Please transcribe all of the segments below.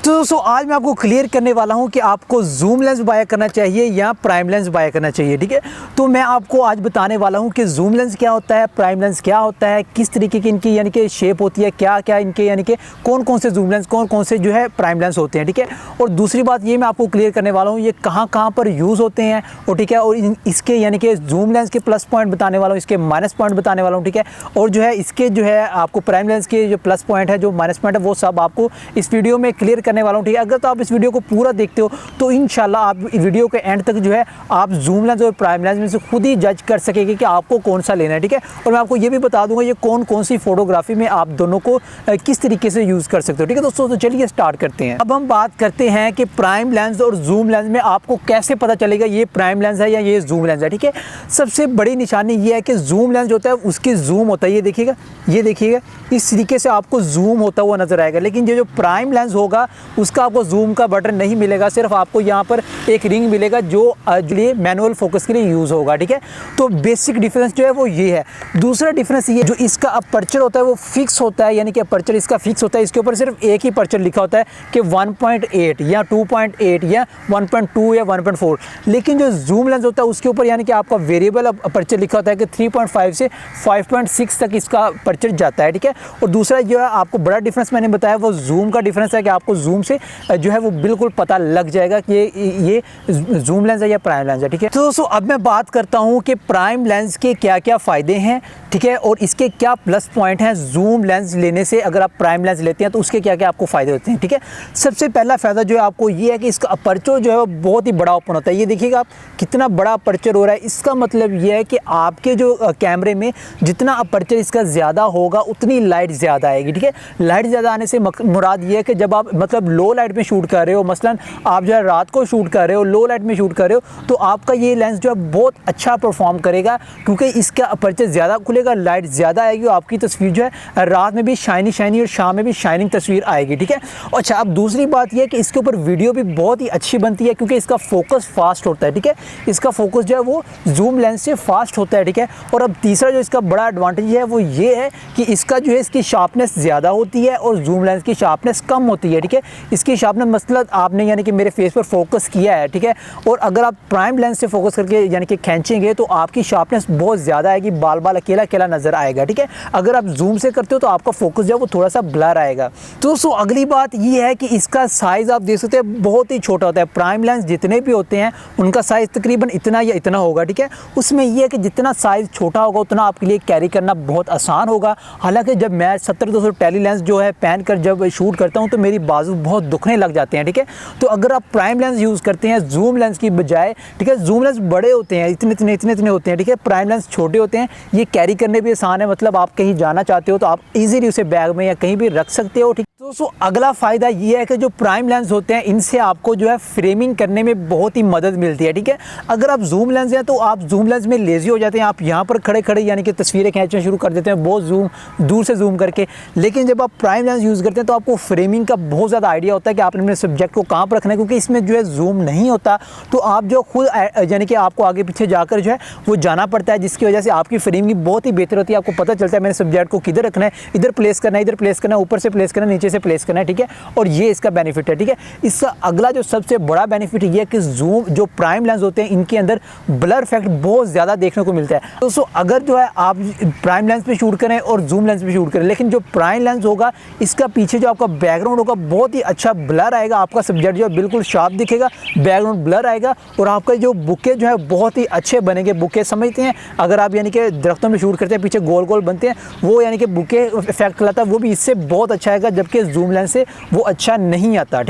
तो दोस्तों आज मैं आपको क्लियर करने वाला हूं कि आपको जूम लेंस बाय करना चाहिए या प्राइम लेंस बाय करना चाहिए। ठीक है, तो मैं आपको आज बताने वाला हूं कि जूम लेंस क्या होता है, प्राइम लेंस क्या होता है, किस तरीके की इनकी यानी कि शेप होती है, क्या क्या इनके यानी कि कौन कौन से जूम लेंस कौन कौन से जो है प्राइम लेंस होते हैं। ठीक है, और दूसरी बात ये मैं आपको क्लियर करने वाला हूँ ये कहाँ कहाँ पर यूज़ होते हैं और ठीक है, और इसके यानी कि जूम लेंस के प्लस पॉइंट बताने वाला हूँ, इसके माइनस पॉइंट बताने वाला हूँ। ठीक है, और जो है इसके जो है आपको प्राइम लेंस के जो प्लस पॉइंट है, जो माइनस पॉइंट है, वो सब आपको इस वीडियो में क्लियर करने वाला हूँ। ठीक है, अगर तो आप इस वीडियो को पूरा देखते हो तो इंशाल्लाह आप वीडियो के एंड तक जो है आप जूम लेंस और प्राइम लेंस में से खुद ही जज कर सकेंगे कि आपको कौन सा लेना है। ठीक है, और मैं आपको ये भी बता दूंगा ये कौन कौन सी फोटोग्राफी में आप दोनों को किस तरीके से यूज़ कर सकते हो। ठीक है दोस्तों, तो चलिए स्टार्ट करते हैं। अब हम बात करते हैं कि प्राइम लेंस और जूम लेंस में आपको कैसे पता चलेगा ये प्राइम लेंस है या ये जूम लेंस है। ठीक है, सबसे बड़ी निशानी ये है कि जूम लेंस जो होता है उसकी जूम होता है, ये देखिएगा इस तरीके से आपको जूम होता हुआ नजर आएगा, लेकिन ये जो प्राइम लेंस होगा उसका आपको जूम का बटन नहीं मिलेगा, सिर्फ आपको यहाँ पर एक रिंग मिलेगा जो लिए मैनुअल फोकस के लिए यूज़ होगा। ठीक है, तो बेसिक डिफरेंस जो है वो ये है। दूसरा डिफरेंस ये जो इसका अपर्चर होता है वो फिक्स होता है, यानी कि अपर्चर इसका फिक्स होता है, इसके ऊपर सिर्फ एक ही अपर्चर लिखा होता है कि 1.8 या 2.8 या 1.2 या 1.4, लेकिन जो जूम लेंस होता है उसके ऊपर यानी कि आपका वेरिएबल अपर्चर लिखा होता है कि 3.5 से 5.6 तक इसका अपर्चर जाता है। ठीक है, और दूसरा जो है आपको बड़ा डिफरेंस मैंने बताया वो जूम का डिफरेंस है कि आपको जूम से जो है वो बिल्कुल पता लग जाएगा कि ये जूम लेंस है या प्राइम लेंस है। ठीक है, तो दोस्तों अब मैं बात करता हूँ कि प्राइम लेंस के क्या क्या फ़ायदे हैं, ठीक है, और इसके क्या प्लस पॉइंट हैं जूम लेंस लेने से। अगर आप प्राइम लेंस लेते हैं तो उसके क्या क्या आपको फ़ायदे होते हैं। ठीक है, सबसे पहला फ़ायदा जो है आपको ये है कि इसका अपर्चर जो है वो बहुत ही बड़ा ओपन होता है। ये देखिएगा आप कितना बड़ा अपर्चर हो रहा है, इसका मतलब ये है कि आपके जो कैमरे में जितना अपर्चर इसका ज़्यादा होगा उतनी लाइट ज़्यादा आएगी। ठीक है, लाइट ज़्यादा आने से मुराद ये है कि जब आप मतलब लो लाइट में शूट कर रहे हो, मसलन आप जो है रात को शूट कर रहे हो, लो लाइट में शूट कर रहे हो, तो आपका ये लेंस जो है बहुत अच्छा परफॉर्म करेगा क्योंकि इसका अपर्चर ज़्यादा खुलेगा, लाइट ज़्यादा आएगी और आपकी तस्वीर जो है रात में भी शाइनी और शाम में भी शाइनिंग तस्वीर आएगी। ठीक है, अच्छा अब दूसरी बात यह है कि इसके ऊपर वीडियो भी बहुत ही अच्छी बनती है क्योंकि इसका फोकस फास्ट होता है। ठीक है, इसका फोकस जो है वो जूम लेंस से फास्ट होता है। ठीक है, और अब तीसरा जो इसका बड़ा एडवांटेज है वो ये है कि इसका जो है इसकी शार्पनेस ज़्यादा होती है और जूम लेंस की शार्पनेस कम होती है। ठीक है, इसकी शार्पनेस मतलब आपने यानी कि मेरे फेस पर फोकस किया है, ठीक है, और अगर आप प्राइम लेंस से फोकस करके यानी कि खींचेंगे तो आपकी शार्पनेस बहुत ज़्यादा आएगी, बाल अकेला अकेला नज़र आएगा। ठीक है, अगर आप जूम से करते हो तो आपका फोकस जो है वो थोड़ा सा ब्लर आएगा। तो दोस्तों अगली बात ये है कि इसका साइज़ आप देख सकते हैं बहुत ही छोटा होता है। प्राइम लेंस जितने भी होते हैं उनका साइज़ तकरीबन इतना या इतना होगा। ठीक है, उसमें यह है कि जितना साइज़ छोटा होगा उतना आपके लिए कैरी करना बहुत आसान होगा। हालांकि जब मैं 70-200 टेली लेंस जो है पहन कर जब शूट करता हूँ तो मेरी बाजू बहुत दुखने लग जाते हैं। ठीक है, तो अगर आप प्राइम लेंस यूज़ करते हैं जूम लेंस की बजाय, ठीक है, जूम लेंस बड़े होते हैं, इतने होते हैं। ठीक है, प्राइम लेंस छोटे होते हैं, ये कैरी करने भी आसान है, मतलब आप कहीं जाना चाहते हो तो आप इजीली उसे बैग में या कहीं भी रख सकते हो। ठीक, दोस्तों अगला फ़ायदा ये है कि जो प्राइम लेंस होते हैं इनसे आपको जो है फ्रेमिंग करने में बहुत ही मदद मिलती है। ठीक है, अगर आप जूम लेंस हैं तो आप जूम लेंस में लेज़ी हो जाते हैं, आप यहाँ पर खड़े यानी कि तस्वीरें खींचना शुरू कर देते हैं बहुत दूर से जूम करके, लेकिन जब आप प्राइम लेंस यूज़ करते हैं तो आपको फ्रेमिंग का बहुत ज़्यादा आइडिया होता है कि आपने अपने सब्जेक्ट को कहाँ पर रखना है, क्योंकि इसमें जो है जूम नहीं होता तो आप जो खुद यानी कि आपको आगे पीछे जाकर जो है वो जाना पड़ता है, जिसकी वजह से आपकी फ्रेमिंग बहुत ही बेहतर होती है। आपको पता चलता है मैंने सब्जेक्ट को किधर रखना है, इधर प्लेस करना है, इधर प्लेस करना है, ऊपर से प्लेस करना है, नीचे से प्लेस करना है। ठीक है, और ये इसका बेनिफिट है। ठीक है, इसका अगला जो सबसे बड़ा बेनिफिट ये है कि जूम जो प्राइम लेंस होते हैं इनके अंदर ब्लर इफेक्ट बहुत ज़्यादा देखने को मिलता है। दोस्तों अगर जो है आप प्राइम लेंस पे शूट करें और जूम लेंस पे शूट करें, लेकिन जो प्राइम लेंस होगा इसका पीछे जो आपका बैकग्राउंड होगा बहुत ही अच्छा ब्लर आएगा, आपका सब्जेक्ट जो है बिल्कुल शार्प दिखेगा, बैकग्राउंड ब्लर आएगा और आपका जो बुके जो है बहुत ही अच्छे बनेंगे। बुके समझते हैं अगर आप यानी कि दरख्तों में शूट करते हैं पीछे गोल गोल बनते हैं, वो यानी कि बुके इफेक्ट लाता है, वो भी इससे बहुत अच्छा आएगा, जबकि जूम लेंस से वो अच्छा नहीं आता।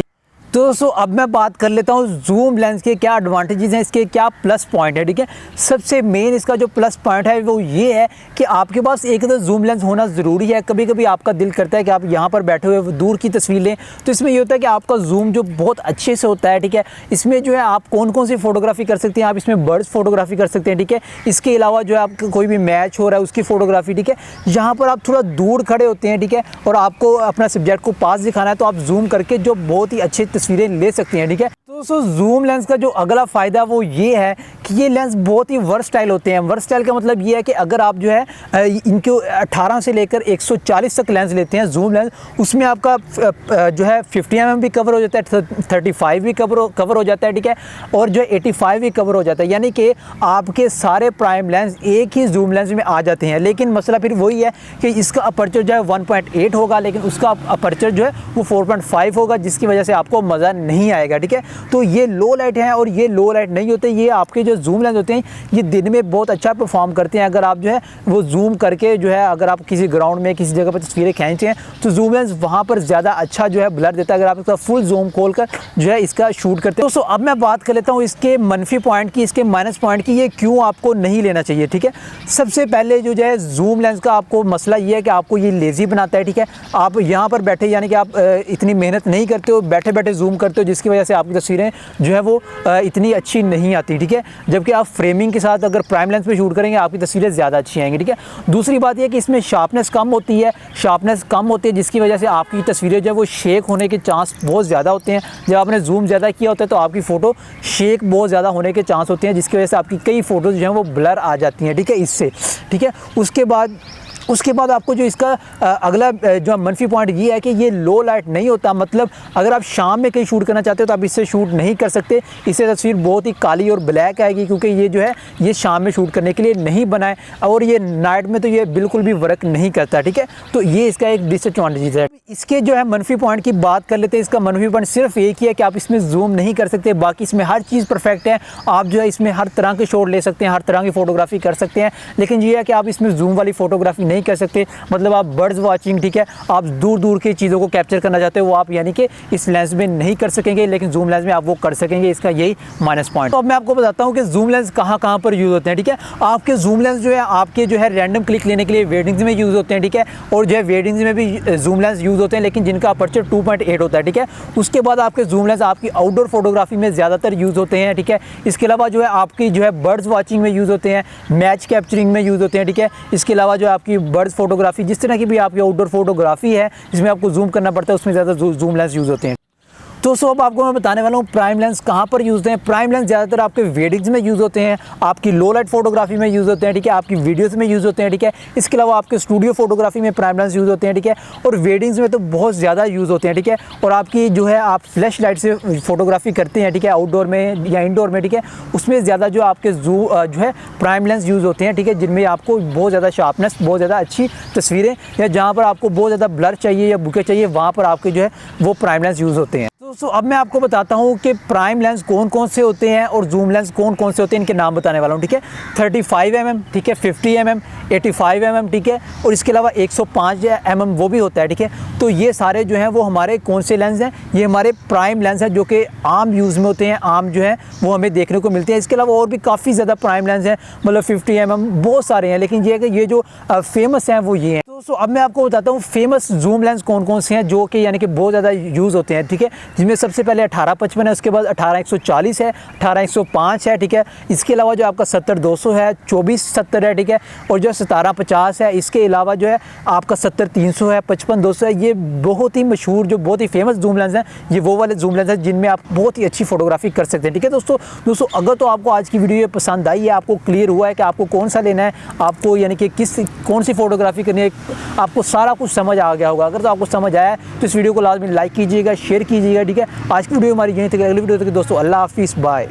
तो दोस्तों अब मैं बात कर लेता हूँ जूम लेंस के क्या एडवांटेजेस हैं, इसके क्या प्लस पॉइंट है। ठीक है, सबसे मेन इसका जो प्लस पॉइंट है वो ये है कि आपके पास एक तो जूम लेंस होना ज़रूरी है। कभी कभी आपका दिल करता है कि आप यहाँ पर बैठे हुए दूर की तस्वीर लें, तो इसमें ये होता है कि आपका जूम जो बहुत अच्छे से होता है। ठीक है, इसमें जो है आप कौन कौन सी फोटोग्राफी कर सकते हैं, आप इसमें बर्ड्स फोटोग्राफी कर सकते हैं। ठीक है, इसके अलावा जो है आपका कोई भी मैच हो रहा है उसकी फ़ोटोग्राफी। ठीक है, यहाँ पर आप थोड़ा दूर खड़े होते हैं, ठीक है, और आपको अपना सब्जेक्ट को पास दिखाना है तो आप जूम करके जो बहुत ही अच्छी तस्वीरें ले सकते हैं। ठीक है, तो दोस्तों जूम लेंस का जो अगला फ़ायदा वो ये है कि ये लेंस बहुत ही वर्सटाइल होते हैं। वर्सटाइल का मतलब ये है कि अगर आप जो है इनको 18 से लेकर 140 तक लेंस लेते हैं जूम लेंस, उसमें आपका जो है 50 mm भी कवर हो जाता है, 35 भी कवर हो जाता है, ठीक है, और जो 85 भी कवर हो जाता है, यानी कि आपके सारे प्राइम लेंस एक ही जूम लेंस में आ जाते हैं। लेकिन मसला फिर वही है कि इसका अपर्चर जो है 1.8 होगा, लेकिन उसका अपर्चर जो है वो 4.5 होगा, जिसकी वजह से आपको मज़ा नहीं आएगा, ठीक है। तो ये लो लाइट हैं और ये लो लाइट नहीं होते। ये आपके जो जूम लेंस होते हैं ये दिन में बहुत अच्छा परफॉर्म करते हैं। अगर आप जो है वो जूम करके जो है अगर आप किसी ग्राउंड में किसी जगह पर तस्वीरें खींचते हैं तो जूम लेंस वहाँ पर ज़्यादा अच्छा जो है ब्लर देता है, अगर आप इसका फुल जूम खोल कर जो है इसका शूट करते हैं। दोस्तों अब मैं बात कर लेता हूँ इसके मनफी पॉइंट की, इसके माइनस पॉइंट की, ये क्यों आपको नहीं लेना चाहिए, ठीक है। सबसे पहले जो है जूम लेंस का आपको मसला ये है कि आपको ये लेज़ी बनाता है, ठीक है। आप यहाँ पर बैठे यानी कि आप इतनी मेहनत नहीं करते हो, बैठे बैठे जूम करते हो, जिसकी वजह से आपकी तस्वीरें जो है वो इतनी अच्छी नहीं आती, ठीक है। जबकि आप फ्रेमिंग के साथ अगर प्राइम लेंस पे शूट करेंगे आपकी तस्वीरें ज़्यादा अच्छी आएंगी, ठीक है। दूसरी बात यह कि इसमें शार्पनेस कम होती है, जिसकी वजह से आपकी तस्वीरें जो है वो शेक होने के चांस बहुत ज़्यादा होते हैं। जब आपने जूम ज़्यादा किया होता है तो आपकी फ़ोटो शेक बहुत ज़्यादा होने के चांस होते हैं, जिसकी वजह से आपकी कई फ़ोटोज़ जो हैं वो ब्लर आ जाती हैं, ठीक है, इससे, ठीक है। उसके बाद आपको जो इसका अगला जो मनफी पॉइंट ये है कि ये लो लाइट नहीं होता। मतलब अगर आप शाम में कहीं शूट करना चाहते हो तो आप इससे शूट नहीं कर सकते, इससे तस्वीर बहुत ही काली और ब्लैक आएगी, क्योंकि ये जो है ये शाम में शूट करने के लिए नहीं बना है, और ये नाइट में तो ये बिल्कुल भी वर्क नहीं करता, ठीक है। तो ये इसका एक डिसएडवांटेज है। इसके जो है मनफी पॉइंट की बात कर लेते हैं। इसका मनफी पॉइंट सिर्फ एक ही है कि आप इसमें जूम नहीं कर सकते, बाकी इसमें हर चीज़ परफेक्ट है। आप जो है इसमें हर तरह के शॉट ले सकते हैं, हर तरह की फ़ोटोग्राफी कर सकते हैं, लेकिन ये है कि आप इसमें जूम वाली फ़ोटोग्राफी नहीं कर सकते। मतलब आप बर्ड्स वाचिंग, ठीक है, आप दूर दूर की चीज़ों को कैप्चर करना चाहते हो वो आप यानी कि इस लेंस में नहीं कर सकेंगे, लेकिन जूम लेंस में आप वो कर सकेंगे। इसका यही माइनस पॉइंट। तो अब मैं आपको बताता हूँ कि जूम लेंस कहाँ कहाँ पर यूज़ होते हैं, ठीक है। आपके जूम लेंस जो है आपके जो है रैंडम क्लिक लेने के लिए वेडिंग्स में यूज़ होते हैं, ठीक है, और जो है वेडिंग्स में भी जूम लेंस यूज़ होते हैं, लेकिन जिनका अपर्चर 2.8 होता है, ठीक है। उसके बाद आपके जूम लेंस आपकी आउटडोर फोटोग्राफी में ज़्यादातर यूज़ होते हैं, ठीक है। इसके अलावा जो है आपकी जो है बर्ड्स वाचिंग में यूज़ होते हैं, मैच कैप्चरिंग में यूज़ होते हैं, ठीक है। इसके अलावा जो आपकी बर्ड्स फोटोग्राफी, जिस तरह की भी आपकी आउटडोर फोटोग्राफी है जिसमें आपको जूम करना पड़ता है, उसमें ज़्यादा जूम लेंस यूज़ होते हैं। तो अब आपको मैं बताने वाला हूँ प्राइम लेंस कहाँ पर यूज़ होते हैं। प्राइम लेंस ज़्यादातर आपके वेडिंग्स में यूज़ होते हैं, आपकी लो लाइट फोटोग्राफी में यूज़ होते हैं, ठीक है, आपकी वीडियोस में यूज़ होते हैं, ठीक है। इसके अलावा आपके स्टूडियो फोटोग्राफी में प्राइम लेंस यूज़ होते हैं, ठीक है, और वेडिंग्स में तो बहुत ज़्यादा यूज़ होते हैं, ठीक है। और आपकी जो है आप फ्लैश लाइट से फोटोग्राफी करते हैं, ठीक है, आउटडोर में या इंडोर में, ठीक है, उसमें ज़्यादा जो आपके जो है प्राइम लेंस यूज़ होते हैं, ठीक है, जिनमें आपको बहुत ज़्यादा शार्पनेस, बहुत ज़्यादा अच्छी तस्वीरें, या जहाँ पर आपको बहुत ज़्यादा ब्लर चाहिए या बुके चाहिए, वहाँ पर आपके जो है वो प्राइम लेंस यूज़ होते हैं। दोस्तों अब मैं आपको बताता हूँ कि प्राइम लेंस कौन कौन से होते हैं और जूम लेंस कौन कौन से होते हैं, इनके नाम बताने वाला हूँ, ठीक है। 35 mm, ठीक है, 50 mm, 85 mm, ठीक है, और इसके अलावा 105 mm वो भी होता है, ठीक है। तो ये सारे जो हैं वो हमारे कौन से लेंस हैं, ये हमारे प्राइम लेंस हैं जो कि आम यूज़ में होते हैं, आम जो है वो हमें देखने को मिलते हैं। इसके अलावा और भी काफ़ी ज़्यादा प्राइम लेंस हैं, मतलब 50 mm बहुत सारे हैं, लेकिन ये है कि ये जो फेमस हैं वो ये हैं। दोस्तों अब मैं आपको बताता हूँ फेमस जूम लेंस कौन कौन से हैं जो कि यानी कि बहुत ज़्यादा यूज़ होते हैं, ठीक है, जिसमें सबसे पहले 18-55 है, उसके बाद 18-140 है, 18-105 है, ठीक है। इसके अलावा जो आपका 70-200 है, 24-70 है, ठीक है, और जो 17-50 है। इसके अलावा जो है आपका 70-300 है, 55-200 है। ये बहुत ही मशहूर जो बहुत ही फेमस जूम लेंस हैं, ये वो वाले जूम लेंस हैं जिनमें आप बहुत ही अच्छी फोटोग्राफी कर सकते हैं, ठीक है। दोस्तों अगर तो आपको आज की वीडियो ये पसंद आई है, आपको क्लियर हुआ है कि आपको कौन सा लेना है, आपको यानी कि कौन सी फोटोग्राफी करनी है, आपको सारा कुछ समझ आ गया होगा। अगर तो आपको समझ आया तो इस वीडियो को लाजमी लाइक कीजिएगा, शेयर कीजिएगा, ठीक है। आज की वीडियो हमारी यहीं तक, अगली वीडियो तक दोस्तों अल्लाह हाफिज़, बाय।